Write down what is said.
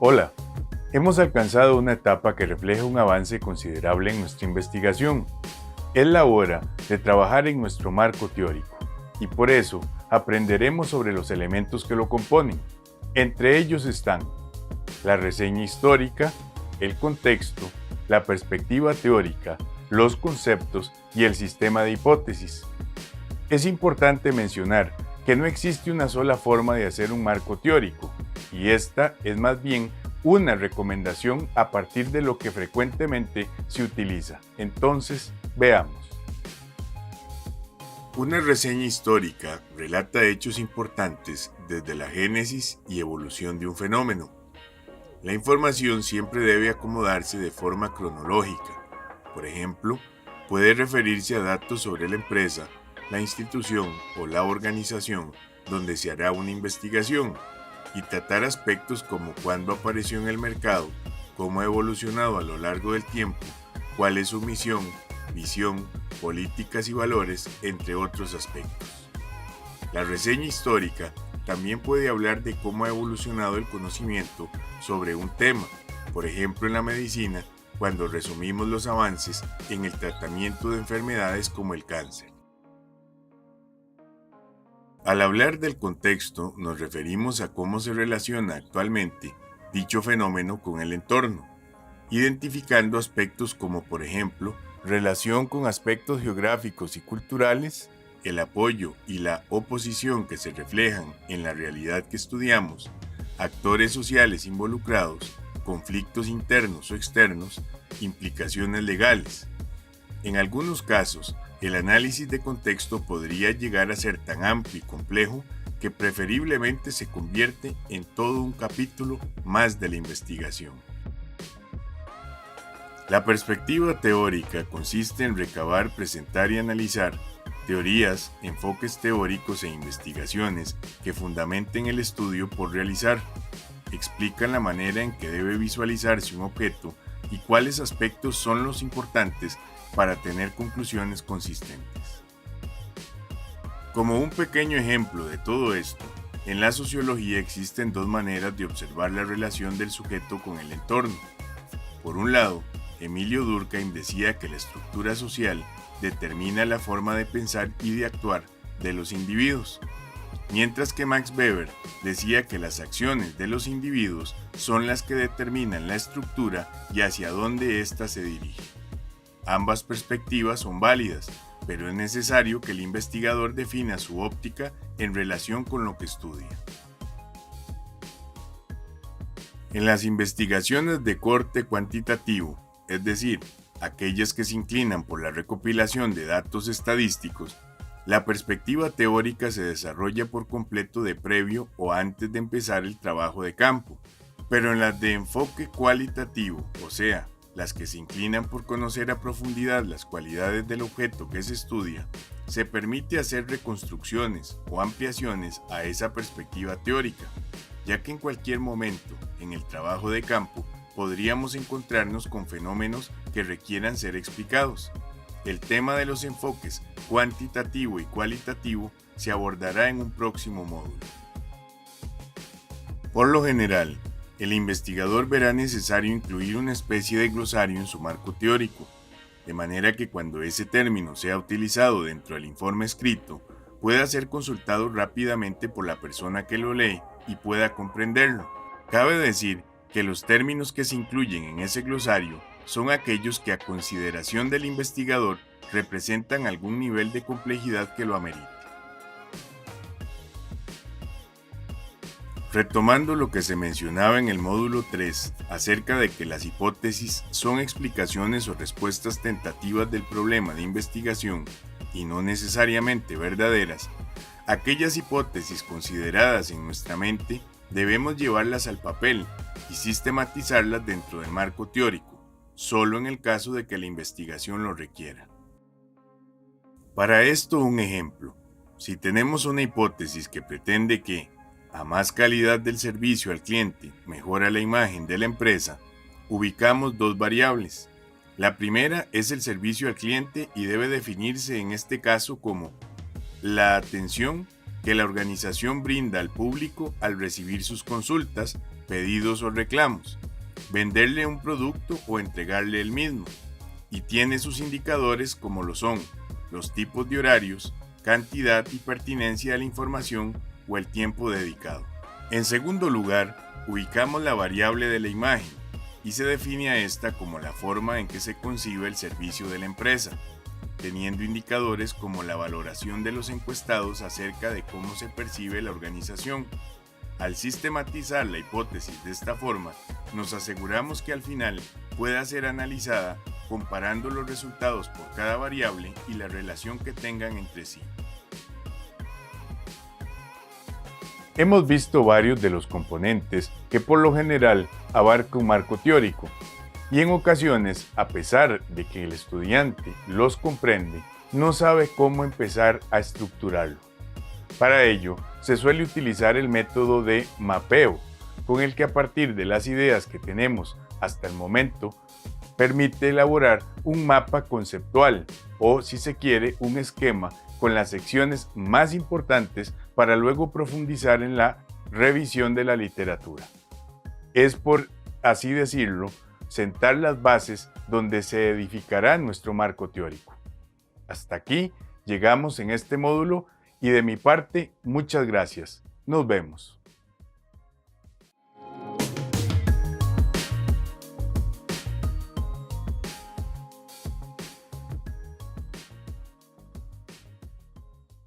Hola, hemos alcanzado una etapa que refleja un avance considerable en nuestra investigación. Es la hora de trabajar en nuestro marco teórico y por eso aprenderemos sobre los elementos que lo componen. Entre ellos están la reseña histórica, el contexto, la perspectiva teórica, los conceptos y el sistema de hipótesis. Es importante mencionar que no existe una sola forma de hacer un marco teórico, y esta es más bien una recomendación a partir de lo que frecuentemente se utiliza. Entonces, veamos. Una reseña histórica relata hechos importantes desde la génesis y evolución de un fenómeno. La información siempre debe acomodarse de forma cronológica. Por ejemplo, puede referirse a datos sobre la empresa, la institución o la organización donde se hará una investigación y tratar aspectos como cuándo apareció en el mercado, cómo ha evolucionado a lo largo del tiempo, cuál es su misión, visión, políticas y valores, entre otros aspectos. La reseña histórica también puede hablar de cómo ha evolucionado el conocimiento sobre un tema, por ejemplo en la medicina, cuando resumimos los avances en el tratamiento de enfermedades como el cáncer. Al hablar del contexto, nos referimos a cómo se relaciona actualmente dicho fenómeno con el entorno, identificando aspectos como, por ejemplo, relación con aspectos geográficos y culturales, el apoyo y la oposición que se reflejan en la realidad que estudiamos, actores sociales involucrados, conflictos internos o externos, implicaciones legales. En algunos casos, el análisis de contexto podría llegar a ser tan amplio y complejo que preferiblemente se convierte en todo un capítulo más de la investigación. La perspectiva teórica consiste en recabar, presentar y analizar teorías, enfoques teóricos e investigaciones que fundamenten el estudio por realizar, explican la manera en que debe visualizarse un objeto y cuáles aspectos son los importantes para tener conclusiones consistentes. Como un pequeño ejemplo de todo esto, en la sociología existen dos maneras de observar la relación del sujeto con el entorno. Por un lado, Emilio Durkheim decía que la estructura social determina la forma de pensar y de actuar de los individuos, mientras que Max Weber decía que las acciones de los individuos son las que determinan la estructura y hacia dónde ésta se dirige. Ambas perspectivas son válidas, pero es necesario que el investigador defina su óptica en relación con lo que estudia. En las investigaciones de corte cuantitativo, es decir, aquellas que se inclinan por la recopilación de datos estadísticos, la perspectiva teórica se desarrolla por completo de previo o antes de empezar el trabajo de campo, pero en las de enfoque cualitativo, o sea, las que se inclinan por conocer a profundidad las cualidades del objeto que se estudia, se permite hacer reconstrucciones o ampliaciones a esa perspectiva teórica, ya que en cualquier momento en el trabajo de campo podríamos encontrarnos con fenómenos que requieran ser explicados. El tema de los enfoques cuantitativo y cualitativo se abordará en un próximo módulo. Por lo general, el investigador verá necesario incluir una especie de glosario en su marco teórico, de manera que cuando ese término sea utilizado dentro del informe escrito, pueda ser consultado rápidamente por la persona que lo lee y pueda comprenderlo. Cabe decir que los términos que se incluyen en ese glosario son aquellos que a consideración del investigador representan algún nivel de complejidad que lo amerite. Retomando lo que se mencionaba en el módulo 3 acerca de que las hipótesis son explicaciones o respuestas tentativas del problema de investigación y no necesariamente verdaderas, aquellas hipótesis consideradas en nuestra mente debemos llevarlas al papel y sistematizarlas dentro del marco teórico, solo en el caso de que la investigación lo requiera. Para esto, un ejemplo. Si tenemos una hipótesis que pretende que, a más calidad del servicio al cliente, mejora la imagen de la empresa, ubicamos dos variables. La primera es el servicio al cliente y debe definirse en este caso como la atención que la organización brinda al público al recibir sus consultas, pedidos o reclamos, venderle un producto o entregarle el mismo, y tiene sus indicadores como lo son los tipos de horarios, cantidad y pertinencia de la información o el tiempo dedicado. En segundo lugar, ubicamos la variable de la imagen y se define a esta como la forma en que se concibe el servicio de la empresa, teniendo indicadores como la valoración de los encuestados acerca de cómo se percibe la organización. Al sistematizar la hipótesis de esta forma, nos aseguramos que al final pueda ser analizada comparando los resultados por cada variable y la relación que tengan entre sí. Hemos visto varios de los componentes que por lo general abarca un marco teórico, y en ocasiones, a pesar de que el estudiante los comprende, no sabe cómo empezar a estructurarlo. Para ello, se suele utilizar el método de mapeo, con el que a partir de las ideas que tenemos hasta el momento, permite elaborar un mapa conceptual o, si se quiere, un esquema con las secciones más importantes para luego profundizar en la revisión de la literatura. Es, por así decirlo, sentar las bases donde se edificará nuestro marco teórico. Hasta aquí llegamos en este módulo y de mi parte, muchas gracias. Nos vemos.